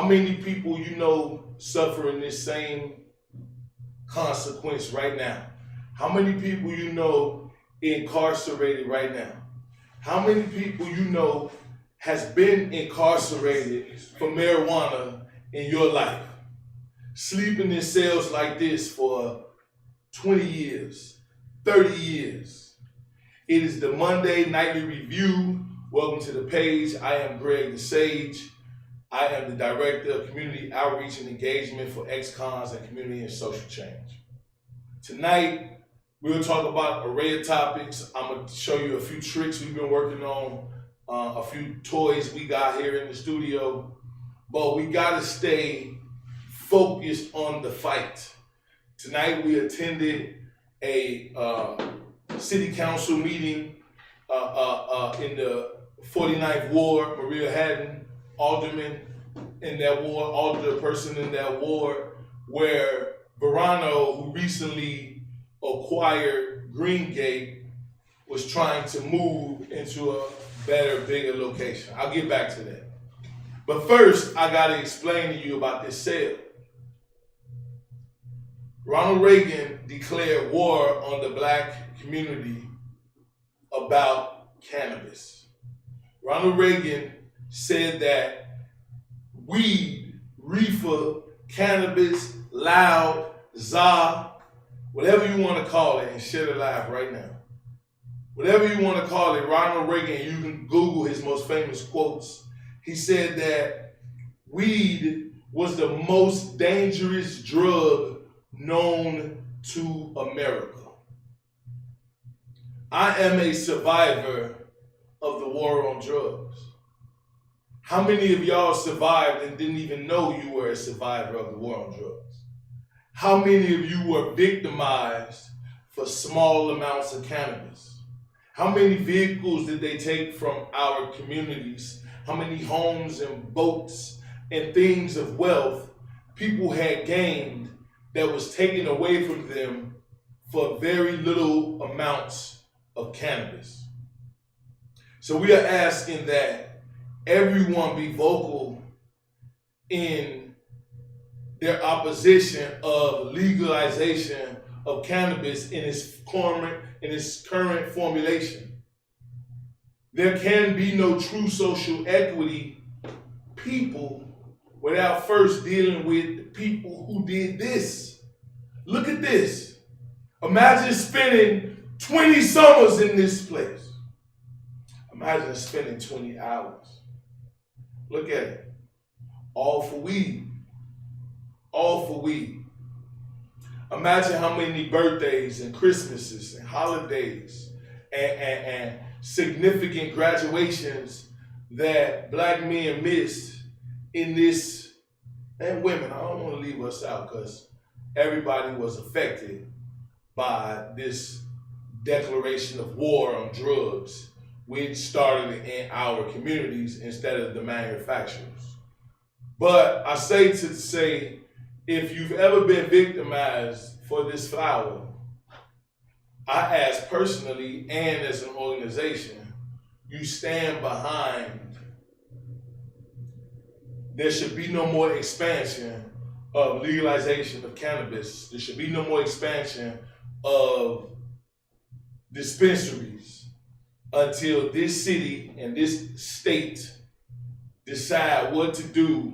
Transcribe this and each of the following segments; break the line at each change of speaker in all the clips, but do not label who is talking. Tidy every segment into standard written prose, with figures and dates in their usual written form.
How many people you know suffering this same consequence right now? How many people you know incarcerated right now? How many people you know has been incarcerated for marijuana in your life? Sleeping in cells like this for 20 years, 30 years. It is the Monday Nightly Review. Welcome to the page. I am Greg the Sage. I am the Director of Community Outreach and Engagement for Eccsc and Community and Social Change. Tonight, we'll talk about an array of topics. I'm going to show you a few tricks we've been working on, a few toys we got here in the studio, but we got to stay focused on the fight. Tonight, we attended a city council meeting in the 49th Ward. Maria Haddon, alderman in that ward, alderperson in that ward, where Verano, who recently acquired Greengate, was trying to move into a better, bigger location. I'll get back to that. But first, I got to explain to you about this sale. Ronald Reagan declared war on the black community about cannabis. Ronald Reagan said that weed, reefer, cannabis, loud, za, whatever you want to call it, and share it live right now. Whatever you want to call it, Ronald Reagan, you can Google his most famous quotes. He said that weed was the most dangerous drug known to America. I am a survivor of the war on drugs. How many of y'all survived and didn't even know you were a survivor of the war on drugs? How many of you were victimized for small amounts of cannabis? How many vehicles did they take from our communities? How many homes and boats and things of wealth people had gained that was taken away from them for very little amounts of cannabis? So we are asking that everyone be vocal in their opposition of legalization of cannabis in its current formulation. There can be no true social equity people without first dealing with the people who did this. Look at this. Imagine spending 20 summers in this place. Imagine spending 20 hours. Look at it. All for weed. All for weed. Imagine how many birthdays and Christmases and holidays and significant graduations that black men missed in this, and women. I don't want to leave us out because everybody was affected by this declaration of war on drugs, which started in our communities instead of the manufacturers. But I say to say, if you've ever been victimized for this flower, I ask personally and as an organization, you stand behind. There should be no more expansion of legalization of cannabis. There should be no more expansion of dispensaries until this city and this state decide what to do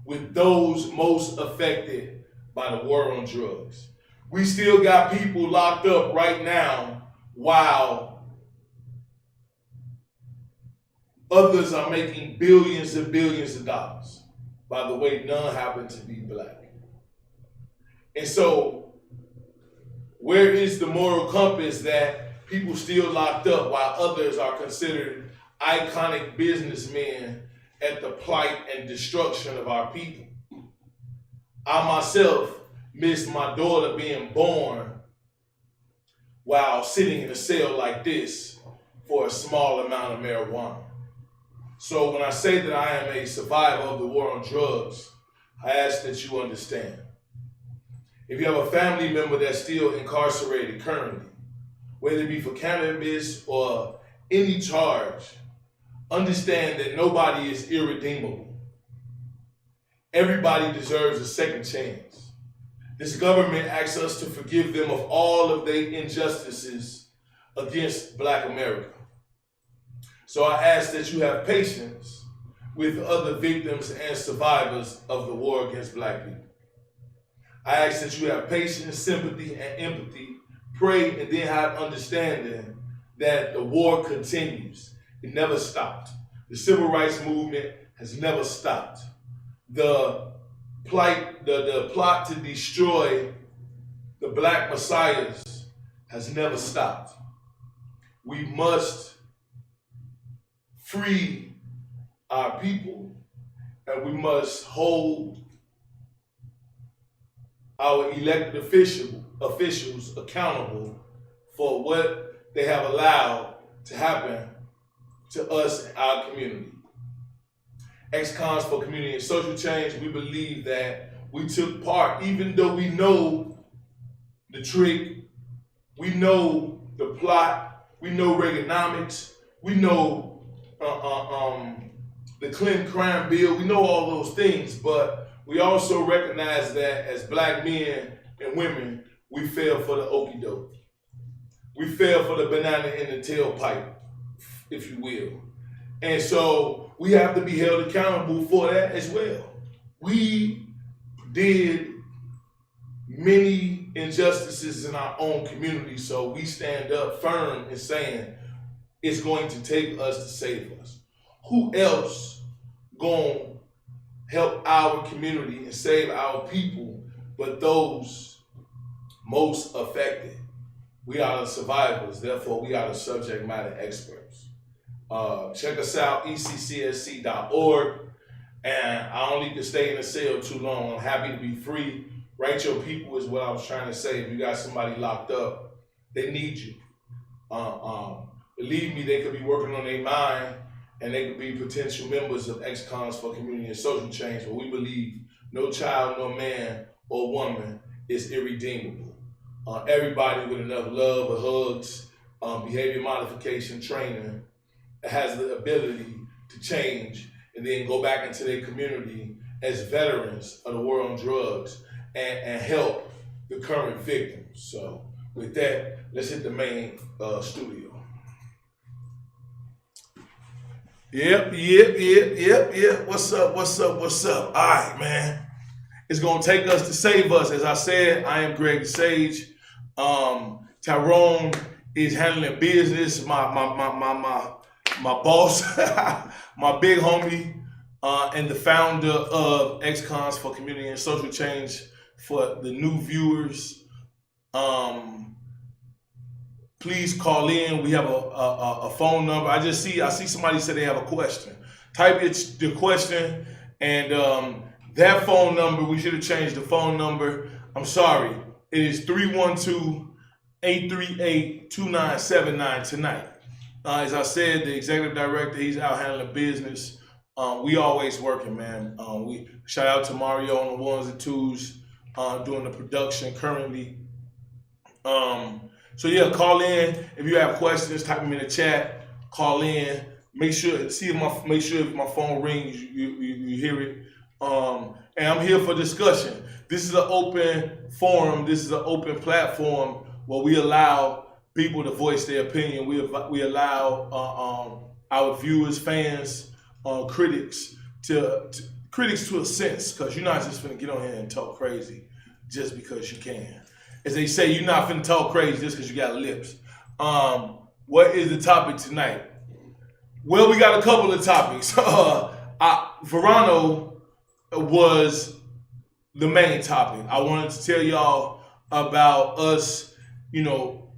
with those most affected by the war on drugs. We still got people locked up right now while others are making billions and billions of dollars. By the way, none happen to be black. And so, where is the moral compass that people still locked up while others are considered iconic businessmen at the plight and destruction of our people? I myself missed my daughter being born while sitting in a cell like this for a small amount of marijuana. So when I say that I am a survivor of the war on drugs, I ask that you understand. If you have a family member that's still incarcerated currently, whether it be for cannabis or any charge, understand that nobody is irredeemable. Everybody deserves a second chance. This government asks us to forgive them of all of their injustices against Black America. So I ask that you have patience with other victims and survivors of the war against Black people. I ask that you have patience, sympathy, and empathy. Pray and then have understanding that the war continues. It never stopped. The civil rights movement has never stopped. The plot to destroy the Black messiahs has never stopped. We must free our people, and we must hold our elected officials accountable for what they have allowed to happen to us and our community. Eccsc for Community and Social Change, we believe that we took part, even though we know the trick, we know the plot, we know Reaganomics, we know the Clinton crime bill, we know all those things, but we also recognize that as Black men and women, we fell for the okie doke. We fell for the banana in the tailpipe, if you will. And so we have to be held accountable for that as well. We did many injustices in our own community, so we stand up firm in saying it's going to take us to save us. Who else gonna help our community and save our people but those most affected? We are the survivors, therefore we are the subject matter experts. Check us out, eccsc.org. And I don't need to stay in the cell too long. I'm happy to be free. Write your people is what I was trying to say. If you got somebody locked up, they need you. Believe me, they could be working on their mind and they could be potential members of Eccsc for Community and Social Change, but we believe no child, no man or woman is irredeemable. Everybody with enough love or hugs, behavior modification training has the ability to change and then go back into their community as veterans of the war on drugs and help the current victims. So with that, let's hit the main studio. Yep. What's up? All right, man. It's gonna take us to save us. As I said, I am Greg the Sage. Tyrone is handling business. My boss, my big homie, and the founder of Eccsc for Community and Social Change. For the new viewers, please call in. We have a phone number. I see somebody said they have a question. Type the question, and that phone number, we should have changed the phone number. I'm sorry. It is 312-838-2979 tonight. As I said, the executive director, he's out handling business. We always working, man. We shout out to Mario on the ones and twos, doing the production currently. So yeah, call in if you have questions. Type them in the chat. Call in. Make sure if my phone rings, you hear it. And I'm here for discussion. This is an open forum. This is an open platform where we allow people to voice their opinion. We allow our viewers, fans, critics to a sense, because you're not just gonna get on here and talk crazy just because you can. As they say, you're not finna talk crazy just because you got lips. What is the topic tonight? Well, we got a couple of topics. Verano was the main topic. I wanted to tell y'all about us,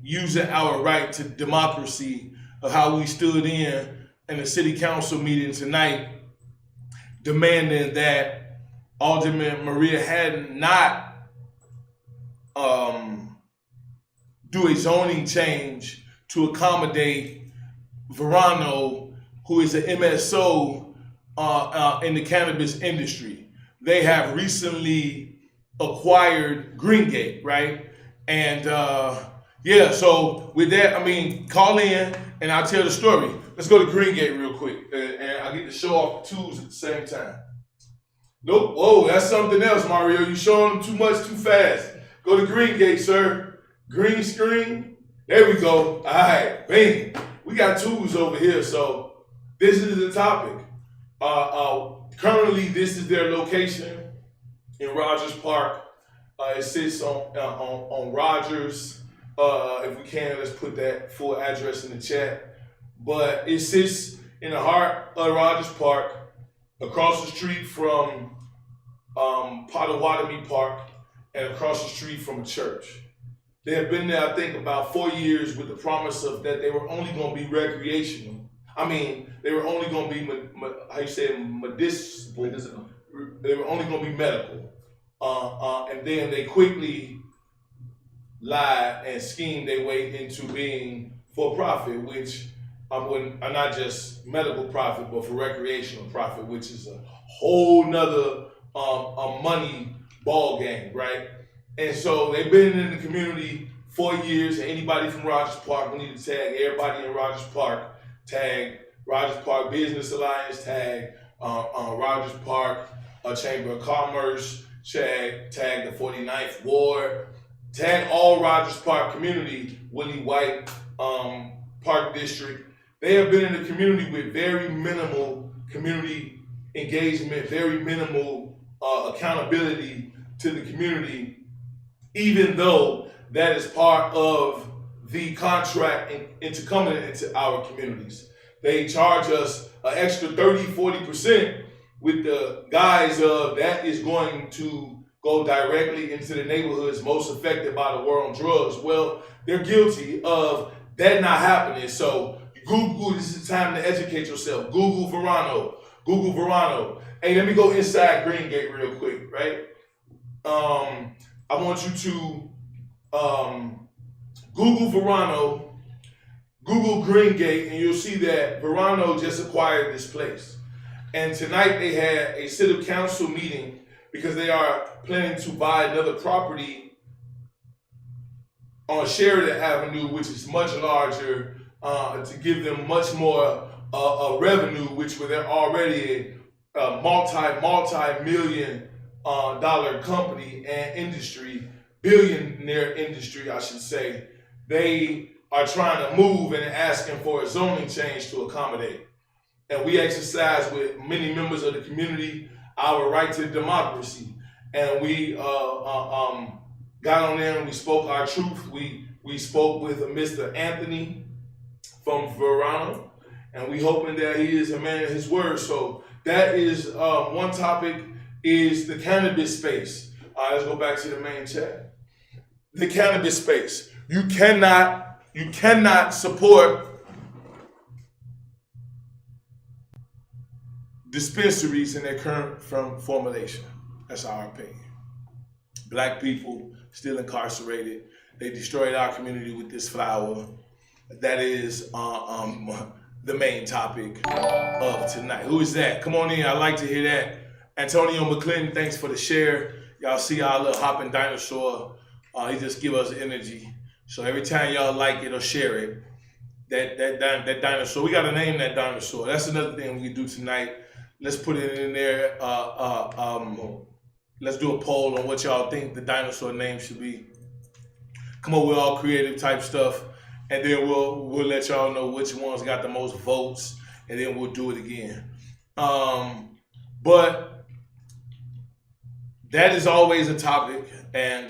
using our right to democracy, of how we stood in the city council meeting tonight, demanding that Alderman Maria Haddon not do a zoning change to accommodate Verano, who is an MSO in the cannabis industry. They have recently acquired Greengate, right? And so with that, call in and I'll tell the story. Let's go to Greengate real quick, and I get to show off the tools at the same time. Nope. Oh, that's something else, Mario. You showing them too much too fast. Go to Green Gate, sir. Green screen. There we go. All right. Bang. We got tools over here. So this is the topic. Currently, this is their location in Rogers Park. It sits on Rogers. If we can, let's put that full address in the chat. But it sits in the heart of Rogers Park, across the street from Potawatomi Park, and across the street from a church. They have been there, I think, about 4 years with the promise of that they were only going to be recreational. I mean, they were only going to be, medicinal. They were only going to be medical. And then they quickly lied and schemed their way into being for profit, which not just medical profit, but for recreational profit, which is a whole nother money ball game, right? And so they've been in the community 4 years. And anybody from Rogers Park, we need to tag everybody in Rogers Park, tag Rogers Park Business Alliance, tag Rogers Park Chamber of Commerce, tag the 49th Ward, tag all Rogers Park community, Willie White Park District. They have been in the community with very minimal community engagement, very minimal accountability to the community, even though that is part of the contract into coming into our communities. They charge us an extra 30-40% with the guise of that is going to go directly into the neighborhoods most affected by the war on drugs. Well, they're guilty of that not happening. So Google, this is the time to educate yourself. Google Verano. Google Verano. Hey, let me go inside Green Gate real quick, right? I want you to Google Verano, Google Green Gate, and you'll see that Verano just acquired this place. And tonight they had a city council meeting because they are planning to buy another property on Sheridan Avenue, which is much larger, to give them much more revenue, which they're already a multi-million dollar company and industry, billionaire industry, I should say. They are trying to move and asking for a zoning change to accommodate. And we exercise with many members of the community our right to democracy. And we got on there and we spoke our truth. We spoke with Mr. Anthony from Verano, and we hoping that he is a man of his word. So that is one topic, is the cannabis space. Let's go back to the main chat. The cannabis space. You cannot support dispensaries in their current formulation. That's our opinion. Black people still incarcerated. They destroyed our community with this flower. That is the main topic of tonight. Who is that? Come on in. I like to hear that. Antonio McClinton, thanks for the share. Y'all see our little hopping dinosaur. He just give us energy. So every time y'all like it or share it, that dinosaur, we got to name that dinosaur. That's another thing we do tonight. Let's put it in there. Let's do a poll on what y'all think the dinosaur name should be. Come on with all creative type stuff, and then we'll let y'all know which ones got the most votes, and then we'll do it again. But that is always a topic, and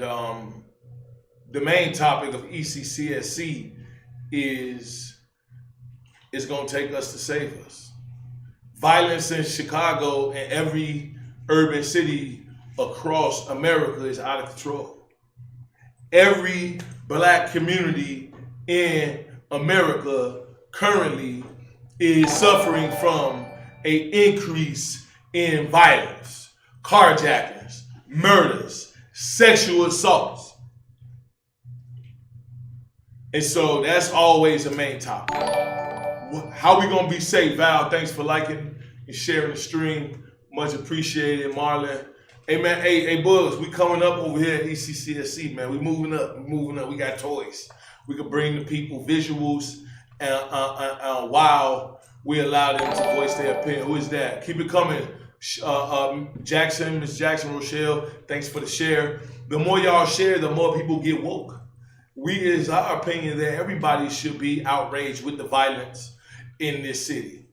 the main topic of ECCSC is going to take us to save us. Violence in Chicago and every urban city across America is out of control. Every black community in America currently is suffering from an increase in violence, carjackings, murders, sexual assaults. And so that's always a main topic. How we gonna be safe? Val, thanks for liking and sharing the stream. Much appreciated, Marlon. Hey man, hey Bugs, we coming up over here at ECCSC, man. We moving up. We got toys. We can bring the people visuals, and while we allow them to voice their opinion. Who is that? Keep it coming. Jackson, Miss Jackson, Rochelle, thanks for the share. The more y'all share, the more people get woke. We, is our opinion that everybody should be outraged with the violence in this city.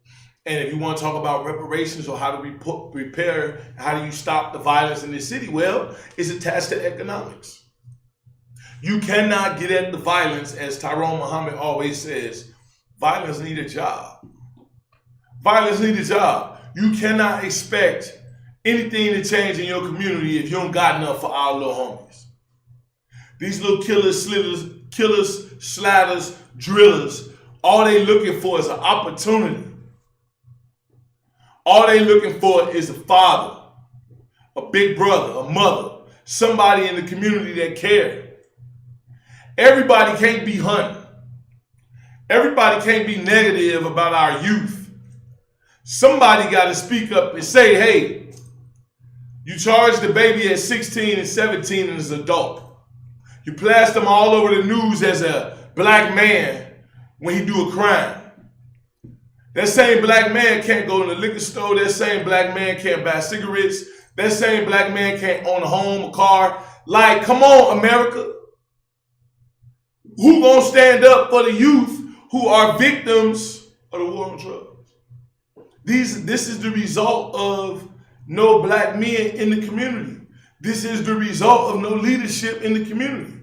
And if you want to talk about reparations or how to repair, how do you stop the violence in this city? Well, it's attached to economics. You cannot get at the violence, as Tyrone Muhammad always says, violence need a job. Violence need a job. You cannot expect anything to change in your community if you don't got enough for our little homies. These little killers, slatters, drillers, all they looking for is an opportunity. All they looking for is a father, a big brother, a mother, somebody in the community that cares. Everybody can't be hunting. Everybody can't be negative about our youth. Somebody got to speak up and say, hey, you charge the baby at 16 and 17 and as an adult. You blast him all over the news as a black man when he do a crime. That same black man can't go to the liquor store. That same black man can't buy cigarettes. That same black man can't own a home, a car. Like, come on, America. Who gonna stand up for the youth who are victims of the war on drugs? This is the result of no black men in the community. This is the result of no leadership in the community.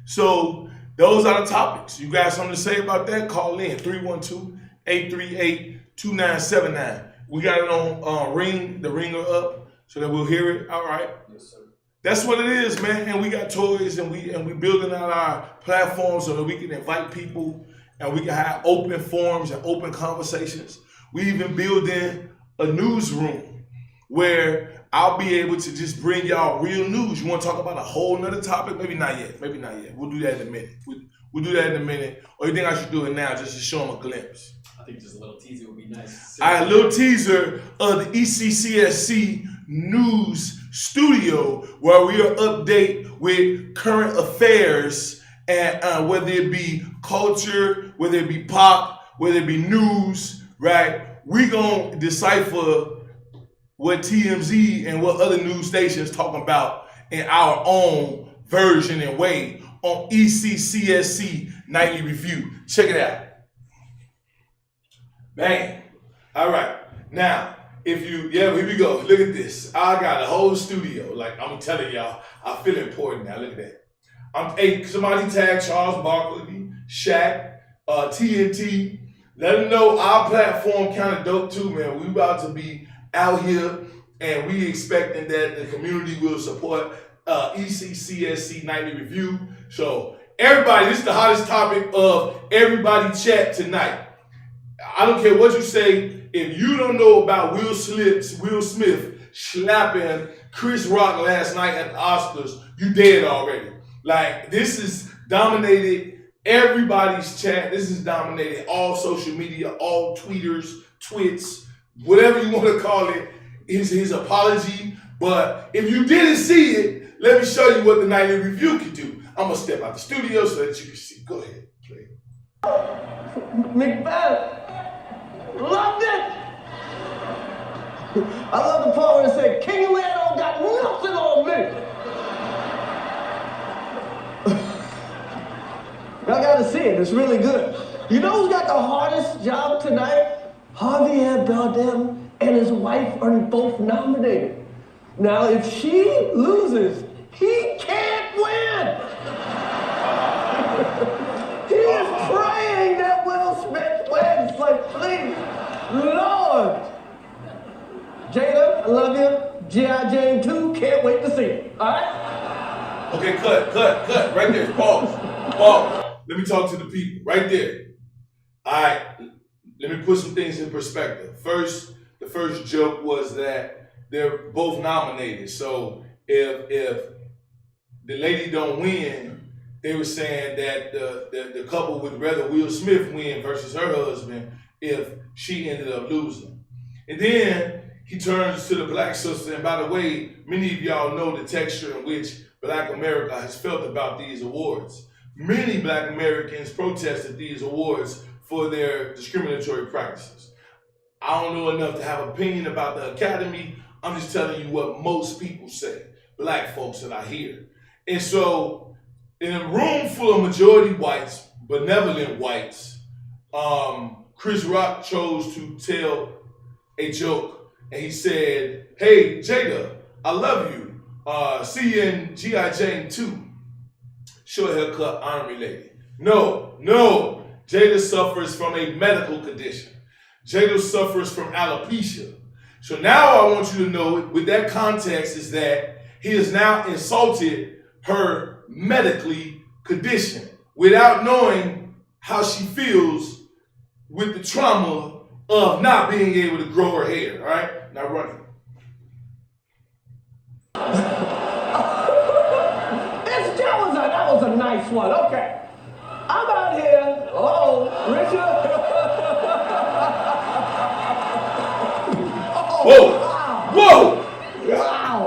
So those are the topics. You got something to say about that? Call in 312-838-2979. We got it on the ringer up so that we'll hear it. All right.
Yes, sir.
That's what it is, man. And we got toys and we building out our platform so that we can invite people and we can have open forums and open conversations. We even building a newsroom where I'll be able to just bring y'all real news. You want to talk about a whole nother topic? Maybe not yet. Maybe not yet. We'll do that in a minute. We'll do that in a minute. Or you think I should do it now just to show them a glimpse?
I think just a little teaser would be nice.
All right, a little teaser of the Eccsc News Studio where we are update with current affairs and whether it be culture, whether it be pop, whether it be news, right? We gonna decipher what TMZ and what other news stations talking about in our own version and way on Eccsc Nightly Review. Check it out. Bang. All right. Now, here we go. Look at this. I got a whole studio. Like I'm telling y'all, I feel important now. Look at that. Somebody tag Charles Barkley, Shaq, TNT. Let them know our platform kind of dope too, man. We about to be out here and we expecting that the community will support Eccsc Nightly Review. So everybody, this is the hottest topic of everybody chat tonight. I don't care what you say. If you don't know about Will Smith slapping Chris Rock last night at the Oscars, you dead already. Like, this is dominated everybody's chat. This is dominated all social media, all tweeters, twits, whatever you want to call it, is his apology. But if you didn't see it, let me show you what the Nightly Review can do. I'm going to step out the studio so that you can see. Go ahead. Play.
Macbeth. Loved it! I love the part where it said, King Lear don't got nothing on me! Y'all gotta see it, it's really good. You know who's got the hardest job tonight? Javier Bardem and his wife are both nominated. Now, if she loses, he can't win! He is praying that Will Smith wins, like, please, Lord! Jada, I love you. G.I. Jane 2, can't wait to see it, all right?
Okay, cut, right there, pause. Let me talk to the people, right there. All right, let me put some things in perspective. First, the first joke was that they're both nominated. So if the lady don't win, they were saying that the couple would rather Will Smith win versus her husband if she ended up losing. And then he turns to the black sister, and by the way, many of y'all know the texture in which Black America has felt about these awards. Many Black Americans protested these awards for their discriminatory practices. I don't know enough to have an opinion about the academy. I'm just telling you what most people say, black folks that I hear. And so, in a room full of majority whites, benevolent whites, Chris Rock chose to tell a joke, and he said, "Hey, Jada, I love you. See you in G.I. Jane 2. Short haircut, Army lady." No. Jada suffers from a medical condition. Jada suffers from alopecia. So now I want you to know, with that context, is that he has now insulted her medically condition without knowing how she feels with the trauma of not being able to grow her hair. All right, now run it.
That was a nice one. Okay. I'm out here. Oh, Richard.
Whoa!
Wow.
Whoa!
Wow.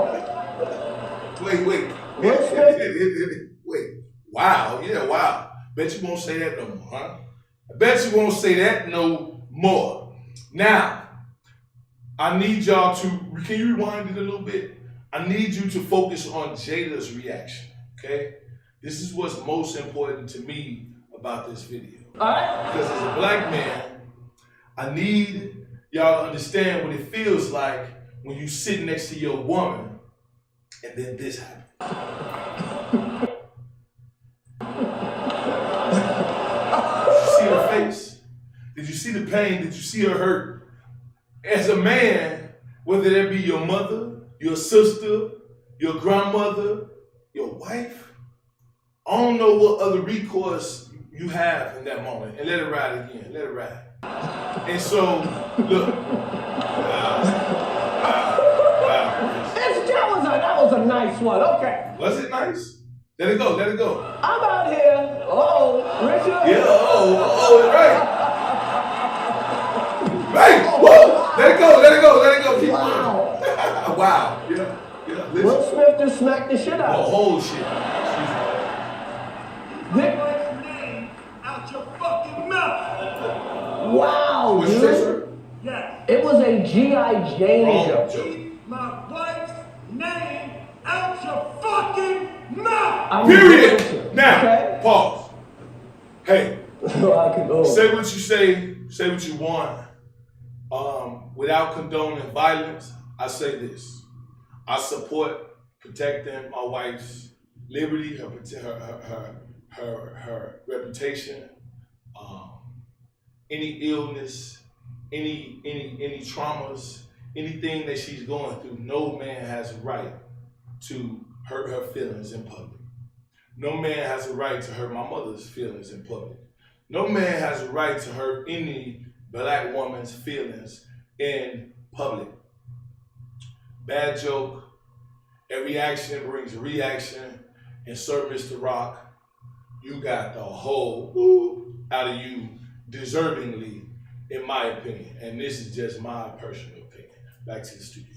Wait.
What's
Wait. Wow. Yeah, wow. Bet you won't say that no more, huh? I bet you won't say that no more. Now, I need y'all to, can you rewind it a little bit? I need you to focus on Jada's reaction, okay? This is what's most important to me about this video.
All right.
Because as a black man, I need y'all to understand what it feels like when you sit next to your woman and then this happens. Did you see her face? Did you see the pain? Did you see her hurt? As a man, whether that be your mother, your sister, your grandmother, your wife, I don't know what other recourse you have in that moment. And let it ride again. Let it ride. And so, look. Wow.
That was a nice one. Okay.
Was it nice? Let it go.
I'm out here. Oh, Richard.
Yeah, right. Right. Whoa. Let it go. Keep
Wow.
going. Wow. Yeah. Listen.
Will Smith just smacked the shit out
The
of
whole shit.
him.
Name out your fucking mouth.
Wow,
What'd you say,
dude.
sir?
Yes.
It was a G.I. Jane joke.
Keep my wife's name out your fucking mouth.
I'm
Period.
joking,
Now,
okay?
pause. Hey,
I can go.
say what you say what you want. Without condoning violence, I say this. I support protecting my wife's liberty, her reputation, any illness, any traumas, anything that she's going through. No man has a right to hurt her feelings in public. No man has a right to hurt my mother's feelings in public. No man has a right to hurt any black woman's feelings in public. Bad joke. Every action brings a reaction. And Sir Mr. Rock, you got the whole out of you deservingly, in my opinion. And this is just my personal opinion. Back to the studio.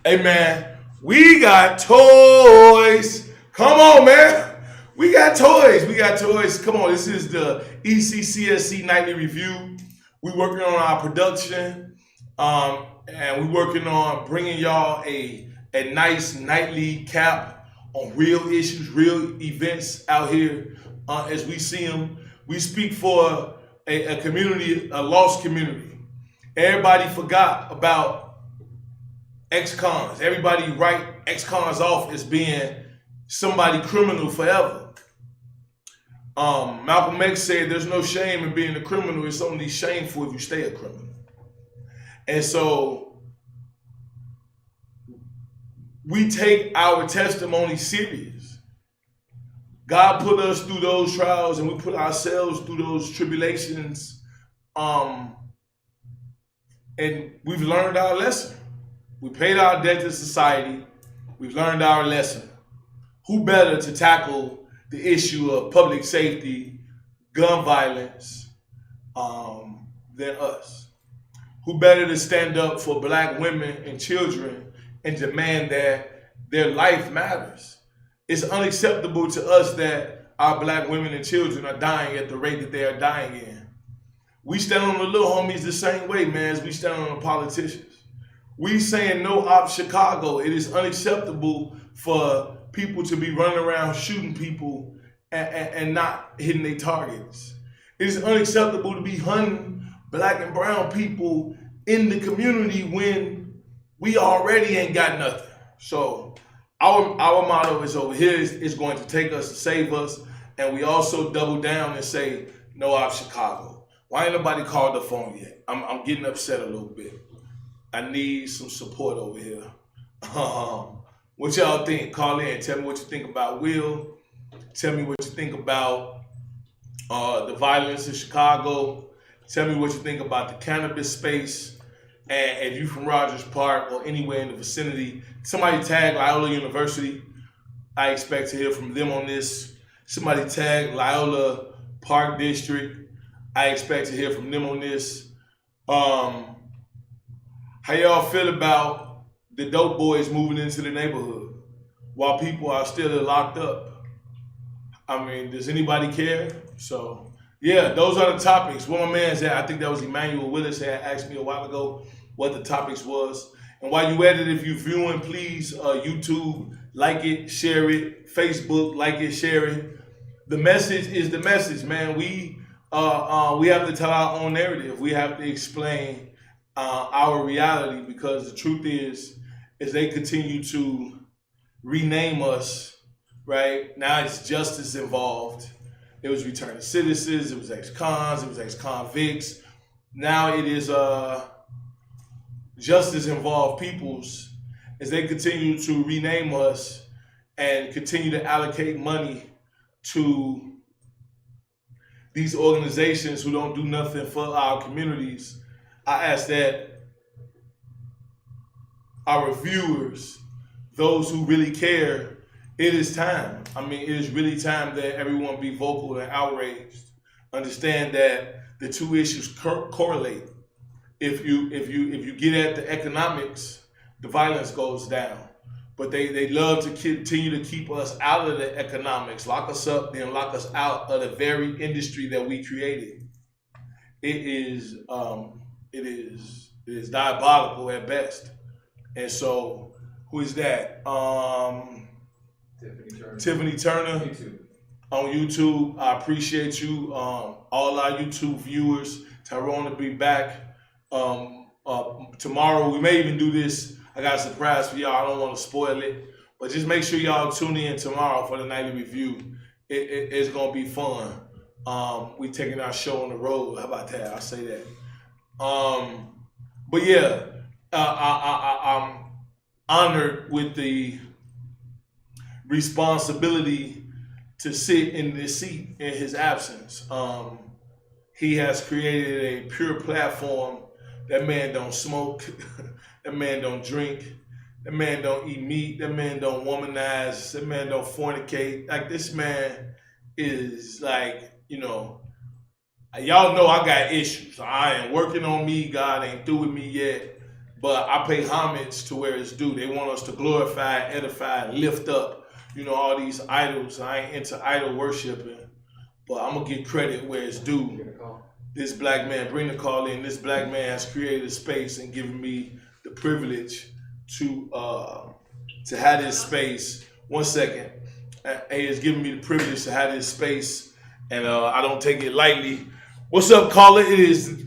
Hey man, we got toys. Come on, man. We got toys. Come on, this is the Eccsc Nightly Review. We're working on our production, and we're working on bringing y'all a nice nightly cap on real issues, real events out here as we see them. We speak for a community, a lost community. Everybody forgot about ex-cons. Everybody write ex-cons off as being somebody criminal forever. Malcolm X said there's no shame in being a criminal. It's only shameful if you stay a criminal. And so we take our testimony serious. God put us through those trials and we put ourselves through those tribulations. And we've learned our lesson. We paid our debt to society. We've learned our lesson. Who better to tackle the issue of public safety, gun violence, than us? Who better to stand up for black women and children and demand that their life matters? It's unacceptable to us that our black women and children are dying at the rate that they are dying in. We stand on the little homies the same way, man, as we stand on the politicians. We saying no op Chicago. It is unacceptable for people to be running around shooting people and not hitting their targets. It is unacceptable to be hunting black and brown people in the community when we already ain't got nothing. So our motto is over here is going to take us to save us, and we also double down and say no op Chicago. Why ain't nobody called the phone yet? I'm getting upset a little bit. I need some support over here. What y'all think? Call in. Tell me what you think about Will. Tell me what you think about the violence in Chicago. Tell me what you think about the cannabis space. And if you're from Rogers Park or anywhere in the vicinity, somebody tag Loyola University. I expect to hear from them on this. Somebody tag Loyola Park District. I expect to hear from them on this. How y'all feel about the dope boys moving into the neighborhood while people are still locked up? I mean, does anybody care? So, yeah, those are the topics. What my man said, I think that was Emmanuel Willis had asked me a while ago what the topics was. And while you at it, if you're viewing, please, YouTube, like it, share it. Facebook, like it, share it. The message is the message, man. We have to tell our own narrative. We have to explain our reality, because the truth is they continue to rename us, right? Now it's justice involved. It was returning citizens, it was ex-cons, it was ex-convicts. Now it is justice involved peoples, as they continue to rename us and continue to allocate money to these organizations who don't do nothing for our communities. I ask that our viewers, those who really care, it is time. I mean, it is really time that everyone be vocal and outraged. Understand that the two issues correlate. If you get at the economics, the violence goes down. But they love to continue to keep us out of the economics, lock us up, then lock us out of the very industry that we created. It is diabolical at best. And so, who is that? Tiffany Turner.
YouTube.
On YouTube. I appreciate you. All our YouTube viewers. Tyrone will be back tomorrow. We may even do this. I got a surprise for y'all. I don't want to spoil it. But just make sure y'all tune in tomorrow for the nightly review. It's going to be fun. We taking our show on the road. How about that? I'll say that. But yeah, I'm honored with the responsibility to sit in this seat in his absence. He has created a pure platform. That man don't smoke. That man don't drink. That man don't eat meat. That man don't womanize. That man don't fornicate. Like, this man is like, y'all know I got issues. I ain't working on me. God ain't through with me yet. But I pay homage to where it's due. They want us to glorify, edify, lift up, all these idols. I ain't into idol worshiping. But I'm going to get credit where it's due. This black man, bring the call in. This black man has created a space and given me the privilege to have this space. 1 second. He has given me the privilege to have this space, and I don't take it lightly. What's up, caller? It is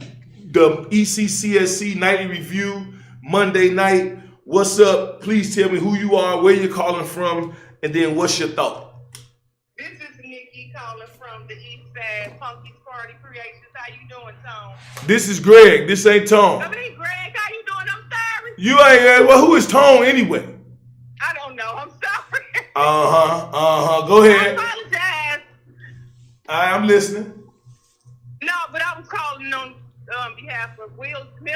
the ECCSC Nightly Review, Monday night. What's up? Please tell me who you are, where you're calling from, and then what's your thought?
This is Nikki calling from the East Side Funky's Party Creations. How you doing, Tone?
This is Greg. This ain't Tone.
I mean, Greg, how you doing? I'm sorry.
You ain't. Well, who is Tone anyway?
I don't know. I'm sorry.
Go ahead.
I apologize.
I'm listening.
No, but I was calling on behalf of Will Smith.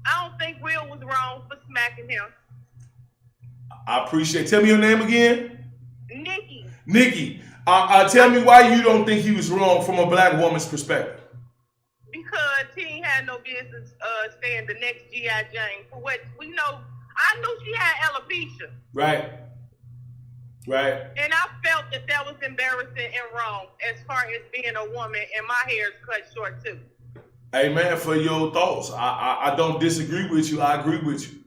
I don't think Will was wrong for smacking him.
I appreciate it. Tell me your name again.
Nikki.
Tell me why you don't think he was wrong from a black woman's perspective.
Because he ain't had no business saying the next G.I. Jane. For what we know, I knew she had alopecia.
Right.
And I felt that was embarrassing and wrong as far as being a woman, and my hair is cut short too.
Hey man, for your thoughts. I don't disagree with you. I agree with you.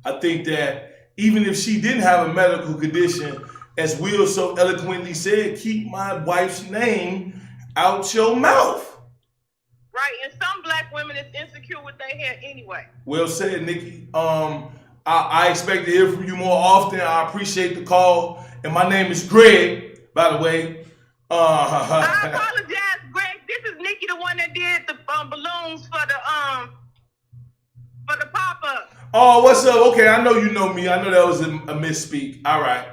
I think that even if she didn't have a medical condition, as Will so eloquently said, keep my wife's name out your mouth.
Right, and some black women is insecure with their hair anyway.
Well said, Nikki. I expect to hear from you more often. I appreciate the call. And my name is Greg, by the way.
I apologize, Greg. This is Nikki, the one that did the balloons for the pop-up.
Oh, what's up? Okay, I know you know me. I know that was a misspeak. All right.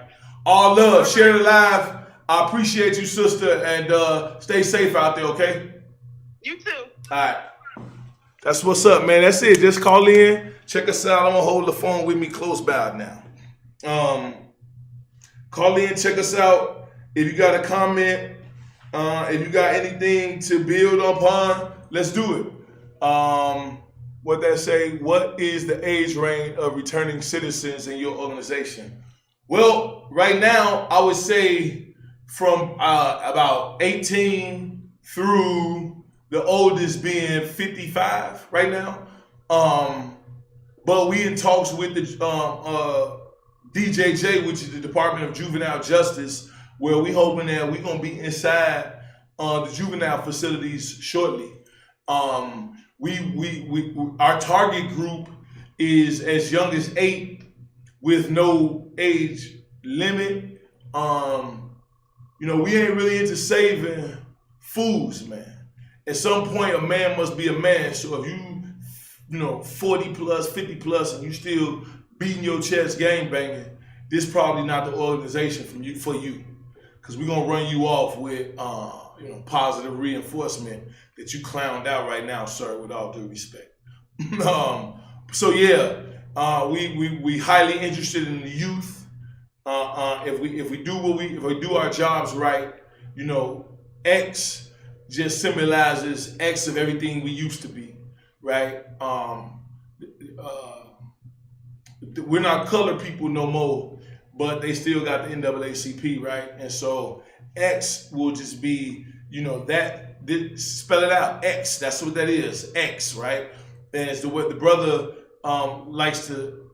All love. Share the live. I appreciate you, sister, and stay safe out there, okay?
You too.
All right. That's what's up, man. That's it. Just call in. Check us out. I'm going to hold the phone with me close by now. Call in. Check us out. If you got a comment, if you got anything to build upon, let's do it. What they say, what is the age range of returning citizens in your organization? Well, right now, I would say from about 18 through the oldest being 55 right now. But we in talks with the DJJ, which is the Department of Juvenile Justice, where we hoping that we're going to be inside the juvenile facilities shortly. Our target group is as young as 8 with no age limit. We ain't really into saving fools, man. At some point, a man must be a man. So if you 40 plus, 50 plus, and you still beating your chest, gang banging, this probably not the organization for you. Because we're gonna run you off with positive reinforcement that you clowned out right now, sir, with all due respect. So yeah, we highly interested in the youth. If we do our jobs right, Eccsc just symbolizes X of everything we used to be, right? We're not colored people no more, but they still got the NAACP, right? And so X will just be, spell it out, X. That's what that is, X, right? And it's what the brother likes to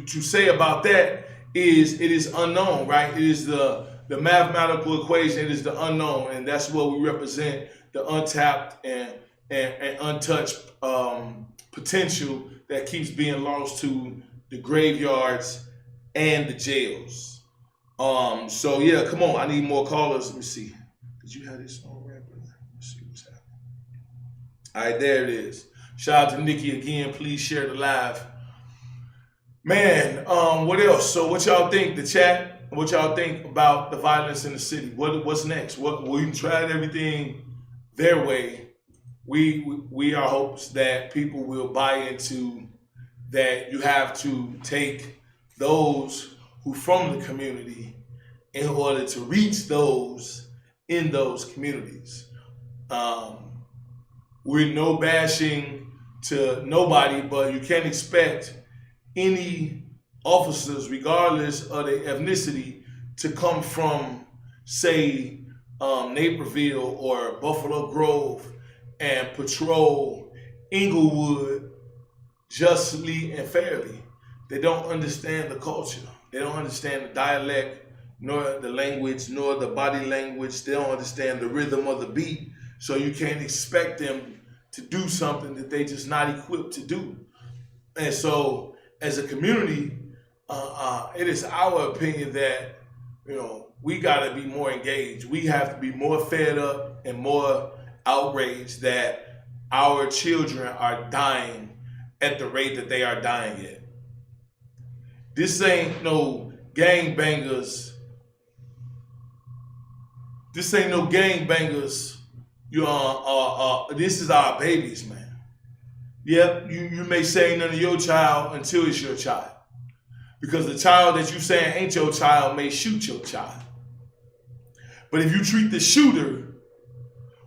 say about that is it is unknown, right? It is the mathematical equation. It is the unknown, and that's what we represent: the untapped and untouched potential that keeps being lost to the graveyards and the jails. So yeah, come on. I need more callers. Let me see. Did you have this on rap? Let's see what's happening. All right, there it is. Shout out to Nikki again. Please share the live. Man, what else? So what y'all think? The chat. What y'all think about the violence in the city? What's next? We tried everything their way. We are hopes that people will buy into that. You have to take those who from the community in order to reach those in those communities. We're no bashing to nobody, but you can't expect any officers, regardless of their ethnicity, to come from, say, Naperville or Buffalo Grove and patrol Inglewood justly and fairly. They don't understand the culture. They don't understand the dialect, nor the language, nor the body language. They don't understand the rhythm of the beat. So you can't expect them to do something that they just not equipped to do. And so as a community, it is our opinion that, we got to be more engaged. We have to be more fed up and more outraged that our children are dying at the rate that they are dying at. This ain't no gangbangers. This ain't no gangbangers. This is our babies, man. Yep, you may say none of your child until it's your child. Because the child that you saying ain't your child may shoot your child. But if you treat the shooter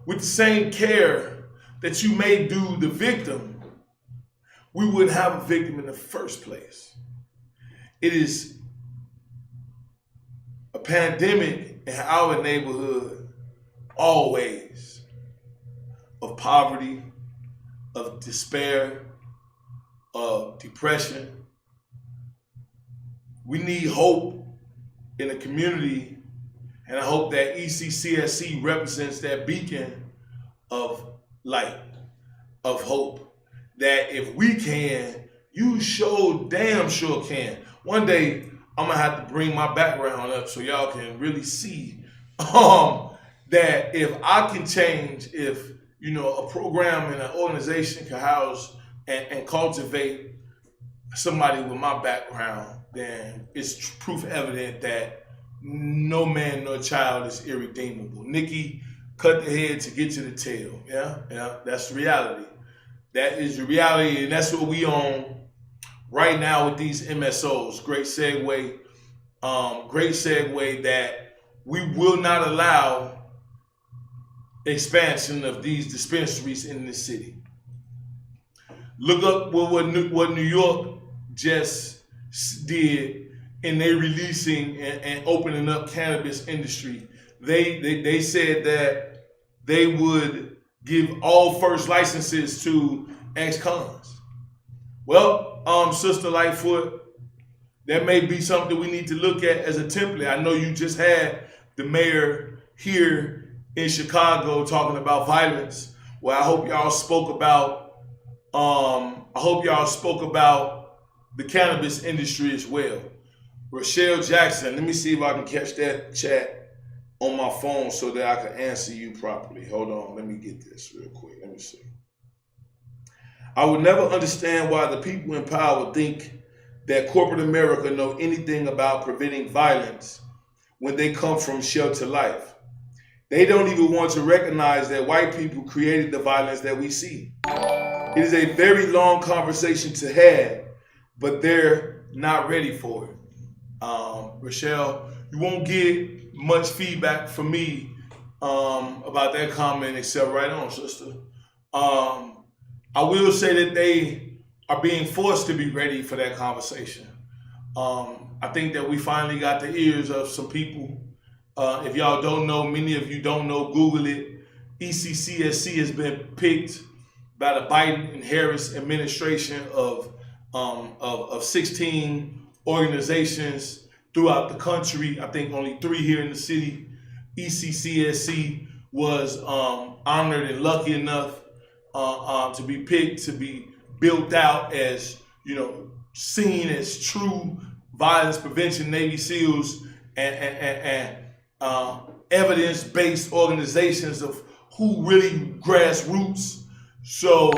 with the same care that you may do the victim, we wouldn't have a victim in the first place. It is a pandemic in our neighborhood always of poverty, of despair, of depression. We need hope in the community, and I hope that ECCSC represents that beacon of light, of hope, that if we can, you damn sure can. One day, I'm gonna have to bring my background up so y'all can really see that if I can change, if a program and an organization can house and cultivate somebody with my background, then it's proof evident that no man nor child is irredeemable. Nikki cut the head to get to the tail. Yeah, that's the reality. That is the reality, and that's what we on right now with these MSOs. Great segue that we will not allow expansion of these dispensaries in the city. Look up what New York just did in their releasing and opening up cannabis industry. They said that they would give all first licenses to ex-cons. Well, Sister Lightfoot, that may be something we need to look at as a template. I know you just had the mayor here in Chicago talking about violence. Well, I hope y'all spoke about the cannabis industry as well. Rochelle Jackson, let me see if I can catch that chat on my phone so that I can answer you properly. Hold on, let me get this real quick. Let me see. I would never understand why the people in power think that corporate America know anything about preventing violence when they come from shelter life. They don't even want to recognize that white people created the violence that we see. It is a very long conversation to have, but they're not ready for it. Rochelle, you won't get much feedback from me about that comment except right on, sister. I will say that they are being forced to be ready for that conversation. I think that we finally got the ears of some people. If y'all don't know, many of you don't know, Google it. ECCSC has been picked by the Biden and Harris administration of 16 organizations throughout the country. I think only 3 here in the city. ECCSC was honored and lucky enough to be picked, to be built out as, seen as true violence prevention Navy SEALs and evidence-based organizations of who really grassroots. So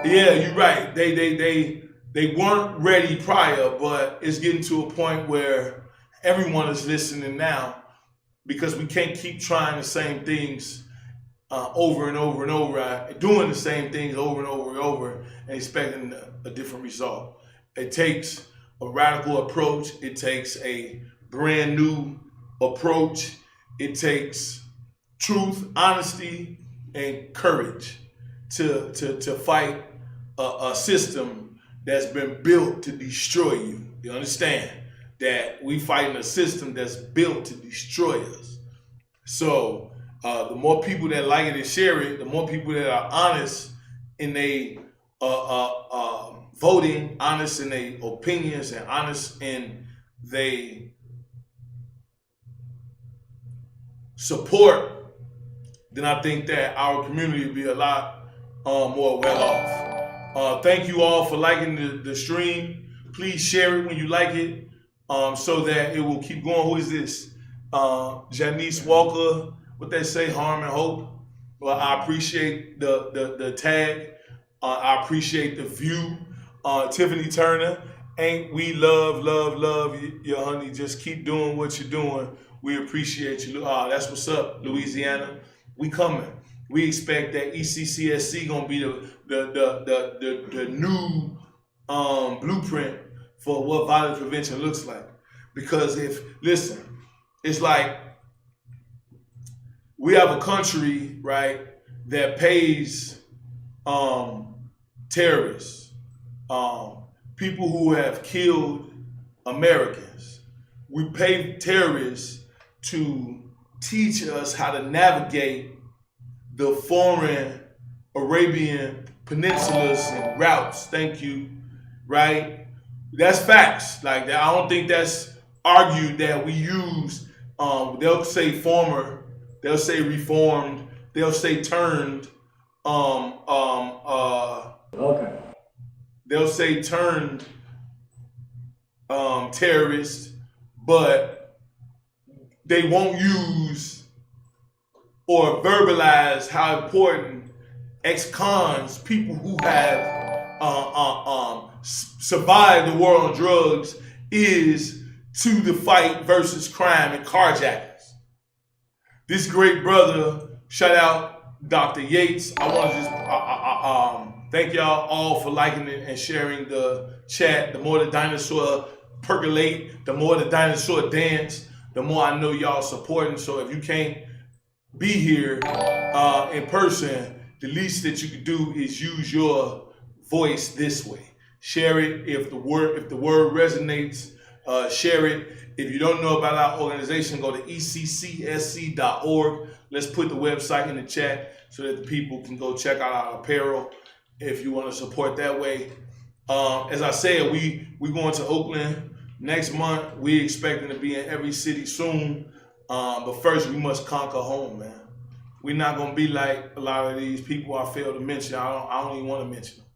yeah, you're right. They weren't ready prior, but it's getting to a point where everyone is listening now, because we can't keep trying the same things over and over and over, doing the same things over and over and over and expecting a different result. It takes a radical approach. It takes a brand new approach. It takes truth, honesty, and courage to fight a system that's been built to destroy you. You understand that we fighting a system that's built to destroy us. So the more people that like it and share it, the more people that are honest in their voting, honest in their opinions, and honest in their support, then I think that our community will be a lot more well off. Thank you all for liking the stream. Please share it when you like it, so that it will keep going. Who is this? Janice Walker. What they say, harm and hope. Well, I appreciate the tag. I appreciate the view. Tiffany Turner, ain't we love you, honey. Just keep doing what you're doing. We appreciate you. That's what's up, Louisiana. We coming. We expect that ECCSC gonna be the new blueprint for what violence prevention looks like. Because it's like we have a country, right, that pays terrorists, people who have killed Americans. We pay terrorists to teach us how to navigate the foreign Arabian peninsulas and routes. Thank you. Right? That's facts. Like that. I don't think that's argued that we use. They'll say former. They'll say reformed. They'll say turned.
Okay.
They'll say turned terrorist, but they won't use or verbalize how important ex-cons, people who have survived the war on drugs, is to the fight versus crime and carjackings. This great brother, shout out Dr. Yates. I want to just thank y'all all for liking it and sharing the chat. The more the dinosaur percolate, the more the dinosaur dance, the more I know y'all supporting. So if you can't be here in person, the least that you can do is use your voice this way. Share it if the word resonates. Share it. If you don't know about our organization, go to eccsc.org. Let's put the website in the chat so that the people can go check out our apparel if you want to support that way. As I said, we going to Oakland next month. We expecting to be in every city soon. But first, we must conquer home, man. We're not going to be like a lot of these people I fail to mention. I don't even want to mention them.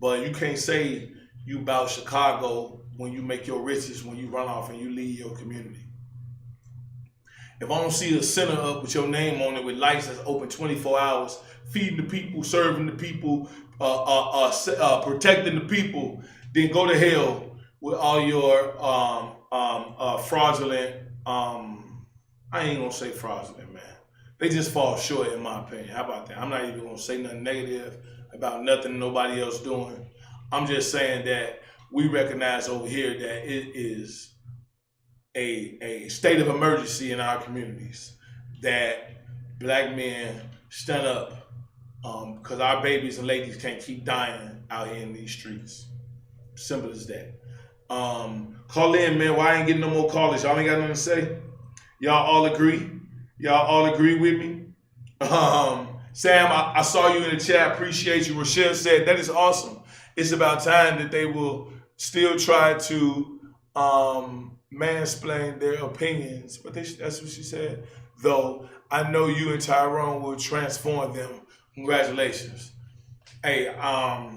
But you can't say you about Chicago when you make your riches, when you run off and you leave your community. If I don't see a center up with your name on it with lights that's open 24 hours, feeding the people, serving the people, protecting the people, then go to hell with all your fraudulent, I ain't gonna say fraudulent, man. They just fall short in my opinion. How about that? I'm not even gonna say nothing negative about nothing nobody else doing. I'm just saying that we recognize over here that it is a state of emergency in our communities, that black men stand up because our babies and ladies can't keep dying out here in these streets. Simple as that. Call in, man. Why I ain't getting no more callers? Y'all ain't got nothing to say? Y'all all agree? Y'all all agree with me? Sam, I saw you in the chat. Appreciate you. Rochelle said, that is awesome. It's about time that they will still try to mansplain their opinions. But that's what she said. Though I know you and Tyrone will transform them. Congratulations. Hey, I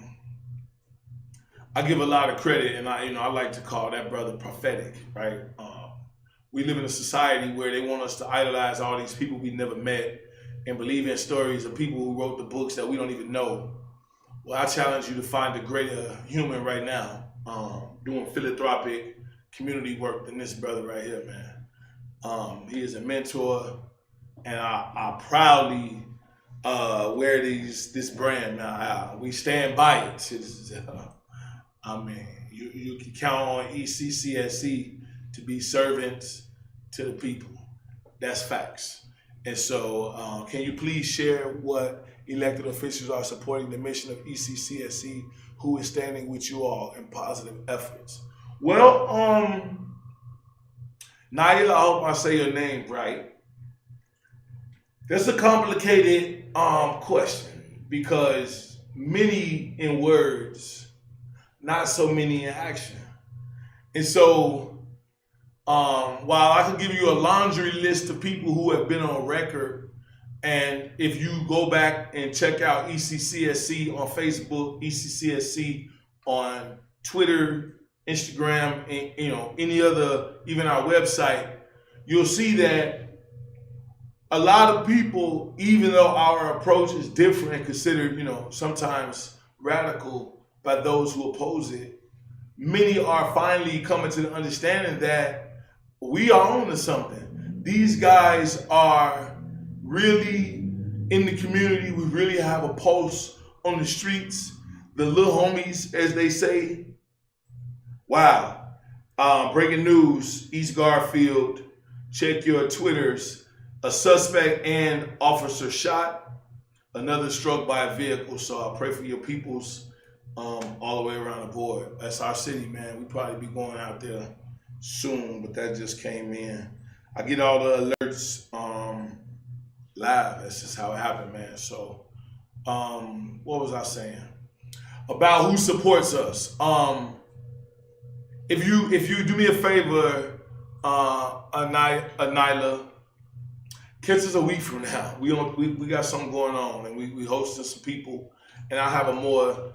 give a lot of credit, and I like to call that brother prophetic, right? We live in a society where they want us to idolize all these people we never met and believe in stories of people who wrote the books that we don't even know. Well, I challenge you to find a greater human right now doing philanthropic community work than this brother right here, man. He is a mentor, and I proudly wear this brand now. We stand by it. You can count on ECCSC to be servants to the people. That's facts. And so can you please share what elected officials are supporting the mission of ECCSC, who is standing with you all in positive efforts? Well, Naila, I hope I say your name right. That's a complicated question because many in words, not so many in action. And so while I can give you a laundry list of people who have been on record, and if you go back and check out ECCSC on Facebook, ECCSC on Twitter, Instagram, and any other, even our website, you'll see that a lot of people, even though our approach is different and considered, sometimes radical by those who oppose it, many are finally coming to the understanding that we are on to something. These guys are really in the community. We really have a pulse on the streets. The little homies, as they say. Wow. Breaking news, East Garfield. Check your Twitters. A suspect and officer shot. Another struck by a vehicle. So I pray for your peoples all the way around the board. That's our city, man. We probably be going out there soon, but that just came in. I get all the alerts live. That's just how it happened, man. So What was I saying? About who supports us. If you do me a favor, Anila, catch us a week from now. We got something going on, and we hosting some people, and I have a more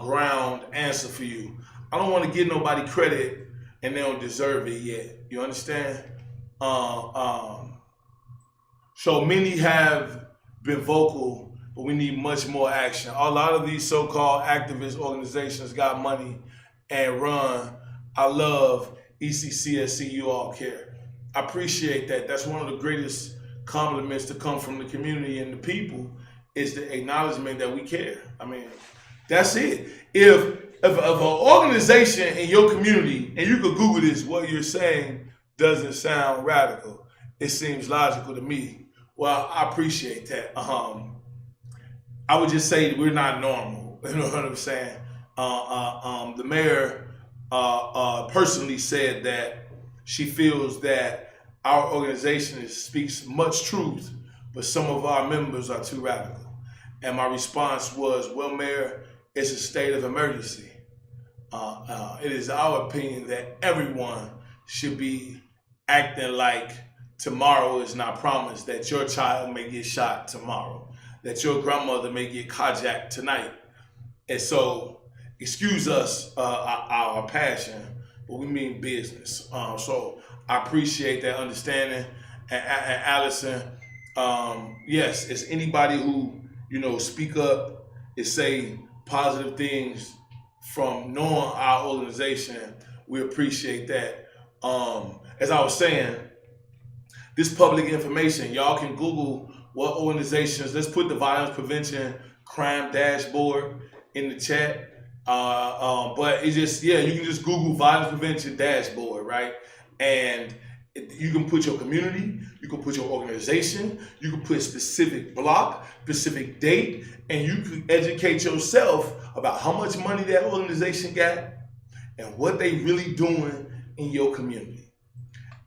ground answer for you. I don't want to give nobody credit and they don't deserve it yet. You understand? So many have been vocal, but we need much more action. A lot of these so-called activist organizations got money and run. I love ECCSC, you all care. I appreciate that. That's one of the greatest compliments to come from the community and the people is the acknowledgement that we care. I mean, that's it. If an organization in your community, and you could Google this, what you're saying doesn't sound radical. It seems logical to me. Well, I appreciate that. I would just say we're not normal. You know what I'm saying? The mayor personally said that she feels that our organization speaks much truth, but some of our members are too radical. And my response was, well, Mayor, it's a state of emergency. It is our opinion that everyone should be acting like tomorrow is not promised, that your child may get shot tomorrow, that your grandmother may get carjacked tonight. And so, excuse us, our passion, but we mean business. So I appreciate that understanding. And Allison, yes, it's anybody who, speak up and say positive things from knowing our organization, we appreciate that. As I was saying, this public information, y'all can Google what organizations, let's put the violence prevention crime dashboard in the chat. But it's just, you can just Google violence prevention dashboard, right? And you can put your community, you can put your organization, you can put specific block, specific date, and you can educate yourself about how much money that organization got and what they really doing in your community.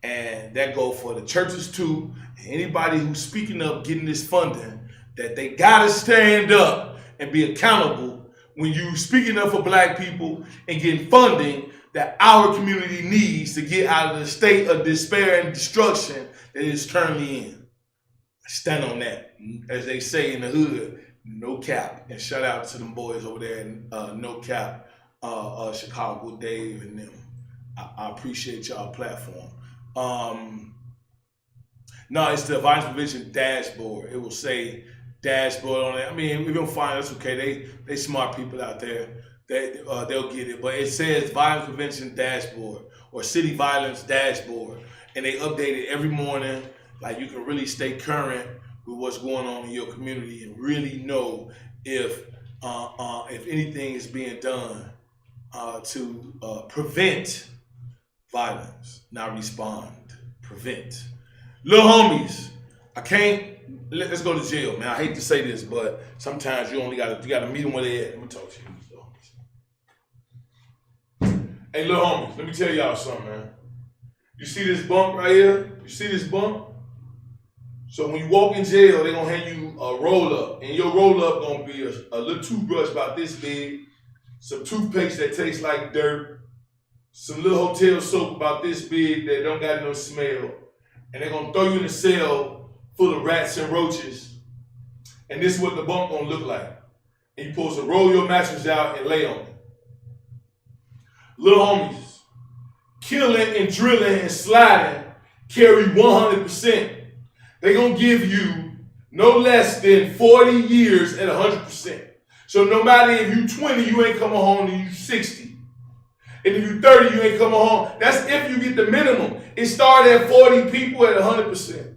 And that goes for the churches too. Anybody who's speaking up, getting this funding, that they gotta stand up and be accountable when you speaking up for black people and getting funding that our community needs to get out of the state of despair and destruction that it's currently in. Stand on that. As they say in the hood, no cap. And shout out to them boys over there in No Cap, Chicago, Dave and them. I appreciate y'all platform. No, it's the violence prevention dashboard. It will say dashboard on it. I mean, we're gonna find that's okay. They smart people out there. They'll get it. But it says violence prevention dashboard or city violence dashboard, and they update it every morning. Like you can really stay current with what's going on in your community and really know if anything is being done to prevent violence, not respond. Prevent. Little homies, let's go to jail, man. I hate to say this, but sometimes you gotta meet them where they at. Let me talk to you, little homies. Hey, little homies, let me tell y'all something, man. You see this bump right here? You see this bump? So when you walk in jail, they're gonna hand you a roll up, and your roll up gonna be a little toothbrush about this big, some toothpaste that tastes like dirt, some little hotel soap about this big that don't got no smell, and they're gonna throw you in a cell full of rats and roaches, and this is what the bump gonna look like. And you're supposed to roll your mattress out and lay on it. Little homies, killing and drilling and sliding carry 100%. They're gonna give you no less than 40 years at 100%. So no matter if you 20, you ain't coming home till you 60. And if you 30, you ain't coming home. That's if you get the minimum. It started at 40 people at 100%.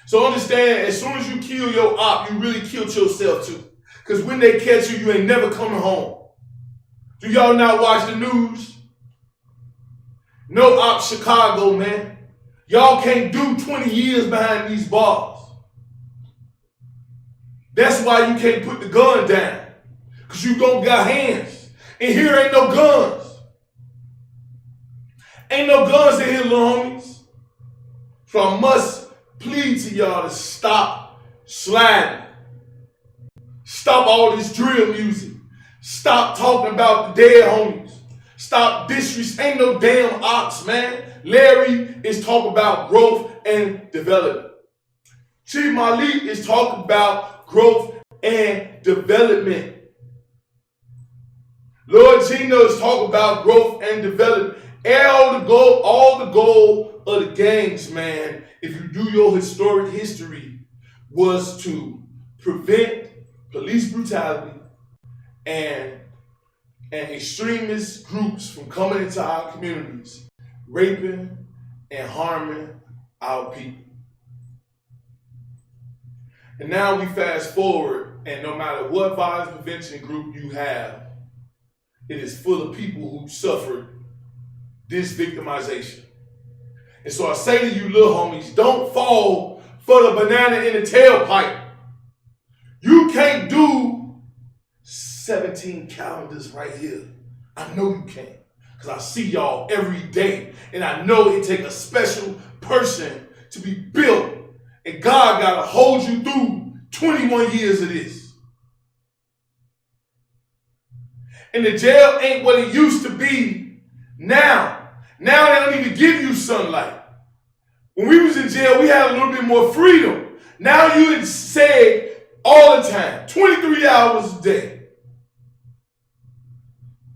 So understand, as soon as you kill your op, you really killed yourself too. Because when they catch you, you ain't never coming home. Do y'all not watch the news? No op Chicago, man. Y'all can't do 20 years behind these bars. That's why you can't put the gun down. Because you don't got hands. And here ain't no guns. Ain't no guns in here, little homies. So I must plead to y'all to stop sliding. Stop all this drill music. Stop talking about the dead homies. Stop disrespect. Ain't no damn ops, man. Larry is talking about growth and development. Chief Malik is talking about growth and development. Lord Gino is talking about growth and development. All the goal of the gangs, man, if you do your historic history, was to prevent police brutality and extremist groups from coming into our communities, raping and harming our people. And now we fast forward, and no matter what violence prevention group you have, it is full of people who suffered this victimization. And so I say to you little homies, don't fall for the banana in the tailpipe. You can't do 17 calendars right here. I know you can't, because I see y'all every day. And I know it takes a special person to be built. And God got to hold you through 21 years of this. And the jail ain't what it used to be now. Now they don't even give you sunlight. When we was in jail, we had a little bit more freedom. Now you say all the time, 23 hours a day.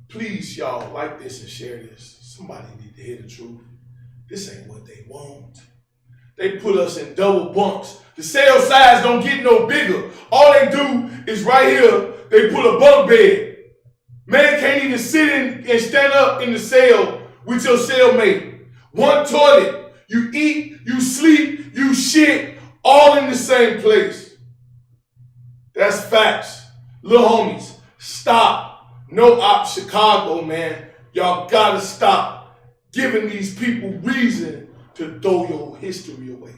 Please, y'all, like this and share this. Somebody need to hear the truth. This ain't what they want. They put us in double bunks. The cell size don't get no bigger. All they do is right here, they put a bunk bed. Man can't even sit in and stand up in the cell with your cellmate. One toilet. You eat, you sleep, you shit, all in the same place. That's facts. Little homies, stop. No op Chicago, man. Y'all gotta stop giving these people reason to throw your history away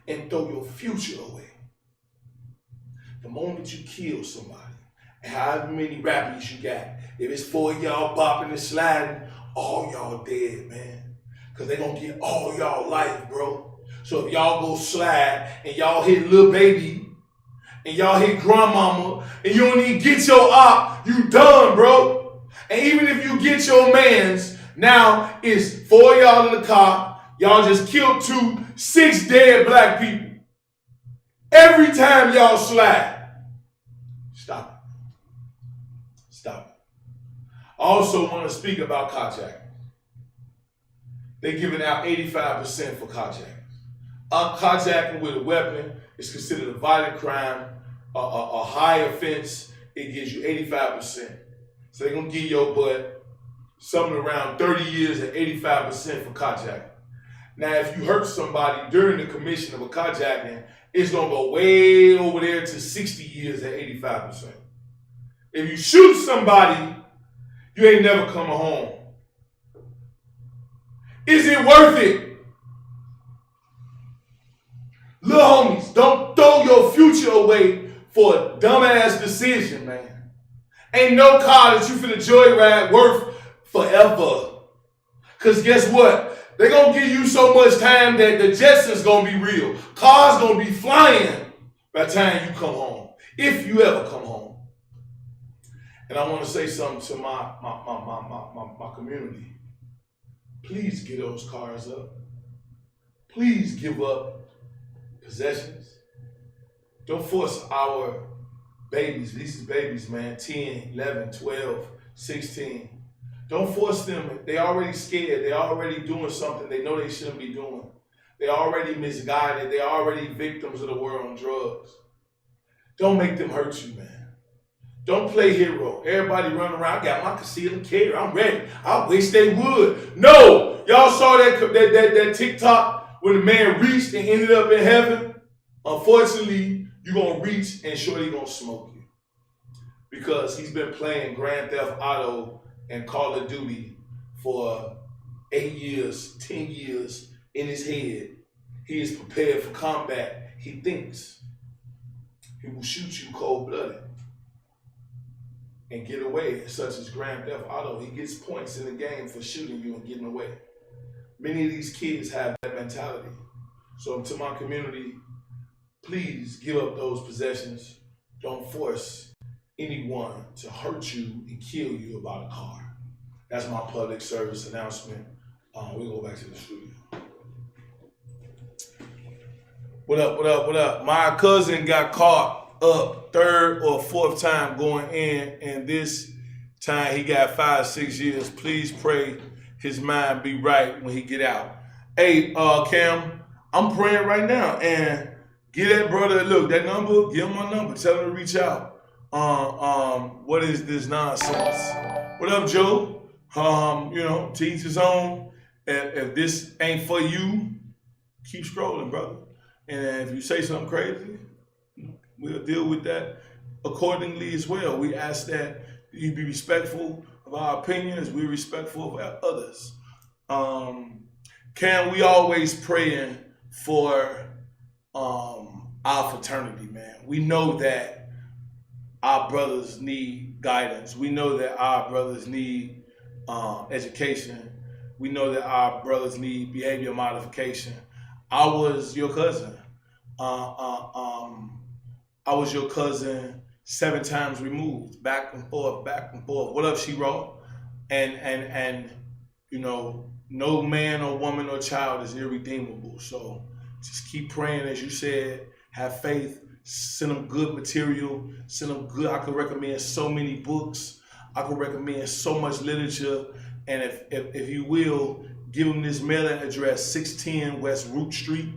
and throw your future away. The moment you kill somebody, and however many rappers you got, if it's 4 of y'all bopping and sliding, all y'all dead, man. Because they gonna get all y'all life, bro. So if y'all go slide and y'all hit Lil Baby and y'all hit Grandmama and you don't even get your op, you done, bro. And even if you get your mans, now it's 4 of y'all in the car, y'all just killed 6 dead black people. Every time y'all slide, stop it. Stop it. I also want to speak about carjacking. They're giving out 85% for carjacking. Carjacking with a weapon is considered a violent crime, a high offense. It gives you 85%. So they're going to give your butt something around 30 years at 85% for carjacking. Now, if you hurt somebody during the commission of a carjacking, it's going to go way over there to 60 years at 85%. If you shoot somebody, you ain't never coming home. Is it worth it? Little homies, don't throw your future away for a dumbass decision, man. Ain't no car that you finna joyride worth forever. Because guess what? They're going to give you so much time that the Jetsons going to be real. Cars going to be flying by the time you come home. If you ever come home. And I want to say something to my community. Please get those cars up. Please give up possessions. Don't force our babies, these is babies, man, 10, 11, 12, 16. Don't force them. They already scared. They already doing something they know they shouldn't be doing. They already misguided. They already victims of the war on drugs. Don't make them hurt you, man. Don't play hero. Everybody running around, I got my concealed carry. I'm ready. I wish they would. No! Y'all saw that TikTok when the man reached and ended up in heaven? Unfortunately, you're going to reach and shorty going to smoke you. Because he's been playing Grand Theft Auto and Call of Duty for 8 years, 10 years in his head. He is prepared for combat. He thinks he will shoot you cold-blooded and get away, such as Grand Theft Auto. He gets points in the game for shooting you and getting away. Many of these kids have that mentality. So to my community, please give up those possessions. Don't force anyone to hurt you and kill you about a car. That's my public service announcement. We go back to the studio. What up, what up, what up? My cousin got caught up third or fourth time going in, and this time he got 5-6 years. Please pray his mind be right when he get out. Hey, Cam, I'm praying right now, and get that brother, look, that number, give him my number, tell him to reach out. What is this nonsense? What up, Joe? To each his own. If this ain't for you, keep scrolling, brother. And if you say something crazy, we'll deal with that accordingly as well. We ask that you be respectful of our opinions. We're respectful of others. We always praying for our fraternity, man. We know that our brothers need guidance. We know that our brothers need education. We know that our brothers need behavior modification. I was your cousin. I was your cousin 7 times removed, back and forth, back and forth. What up, She-Raw? And no man or woman or child is irredeemable. So just keep praying, as you said. Have faith. Send them good material. Send them good. I could recommend so many books. I could recommend so much literature. And if you will, give them this mailing address, 610 West Root Street,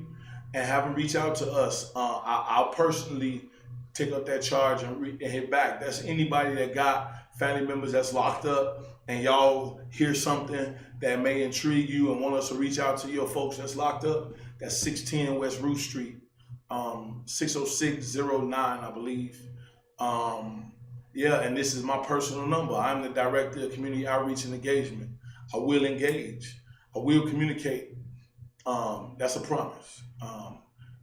and have them reach out to us. I'll personally take up that charge and hit back. That's anybody that got family members that's locked up, and y'all hear something that may intrigue you and want us to reach out to your folks that's locked up. That's 610 West Root Street, 60609, I believe. And this is my personal number. I'm the director of community outreach and engagement. I will engage. I will communicate. That's a promise.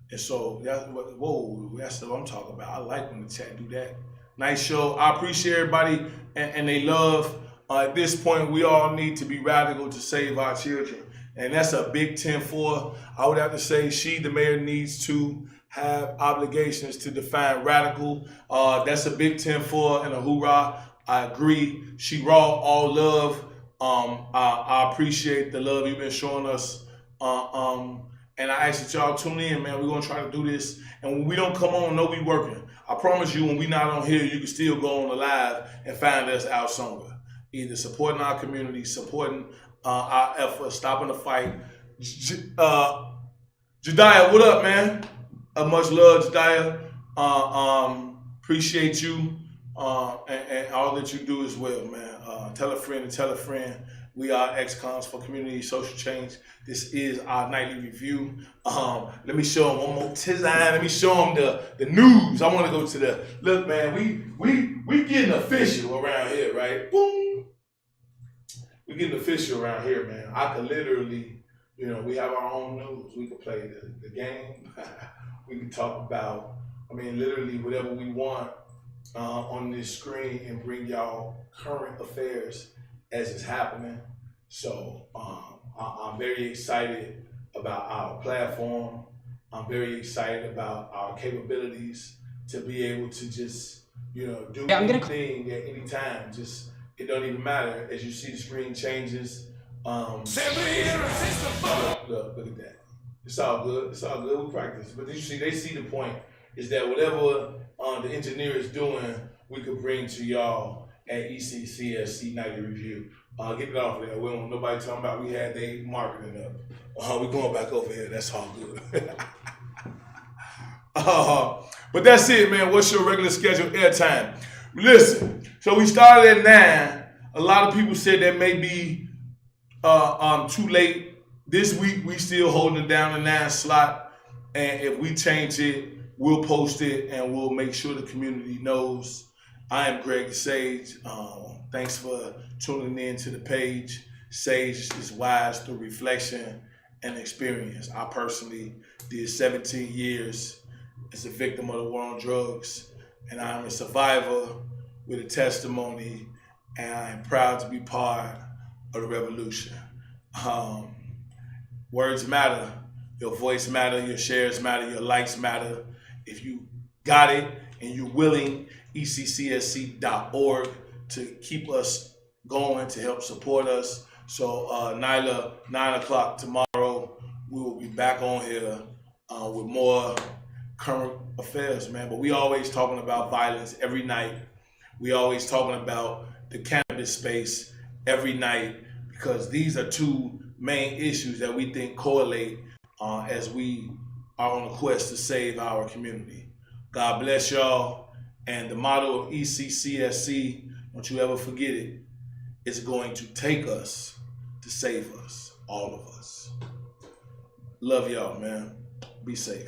And so that's what I'm talking about. I like when the chat do that. Nice show. I appreciate everybody and they love. At this point, we all need to be radical to save our children. And that's a big 10-4. I would have to say the mayor, needs to have obligations to define radical. That's a big 10-4 and a hoorah. I agree. She-Raw, all love. I appreciate the love you've been showing us. And I ask that y'all tune in, man. We're going to try to do this. And when we don't come on, know we working. I promise you, when we not on here, you can still go on the live and find us out somewhere. Either supporting our community, supporting our efforts, stopping the fight. Jediah, what up, man? Much love, Jediah. Appreciate you and all that you do as well, man. Tell a friend and tell a friend. We are Eccsc for community social change. This is our nightly review. Let me show them one more time. Let me show them the news. I want to go to the look, man. We getting official around here, right? Boom. We getting official around here, man. I could literally, we have our own news. We could play the game. We can talk about, literally whatever we want on this screen and bring y'all current affairs as it's happening. So I'm very excited about our platform. I'm very excited about our capabilities to be able to just, do anything at any time. Just, it don't even matter. As you see the screen changes. Look at that. It's all good. It's all good. We practice. But you see, they see the point is that whatever the engineer is doing, we could bring to y'all at ECCSC Nightly Review. Get it off there. We don't nobody talking about we had they marketing up. We going back over here. That's all good. But that's it, man. What's your regular scheduled airtime? Listen, so we started at 9. A lot of people said that may be too late. This week, we still holding it down the 9 slot. And if we change it, we'll post it and we'll make sure the community knows. I am Greg Sage. Thanks for tuning in to the page. Sage is wise through reflection and experience. I personally did 17 years as a victim of the war on drugs, and I'm a survivor with a testimony, and I am proud to be part of the revolution. Words matter, your voice matter, your shares matter, your likes matter. If you got it and you're willing eccsc.org to keep us going, to help support us. So Nyla, 9 o'clock tomorrow, we will be back on here with more current affairs, man. But we always talking about violence every night. We always talking about the cannabis space every night, because these are two main issues that we think correlate as we are on a quest to save our community. God bless y'all. And the motto of ECCSC, don't you ever forget it, it's going to take us to save us, all of us. Love y'all, man. Be safe.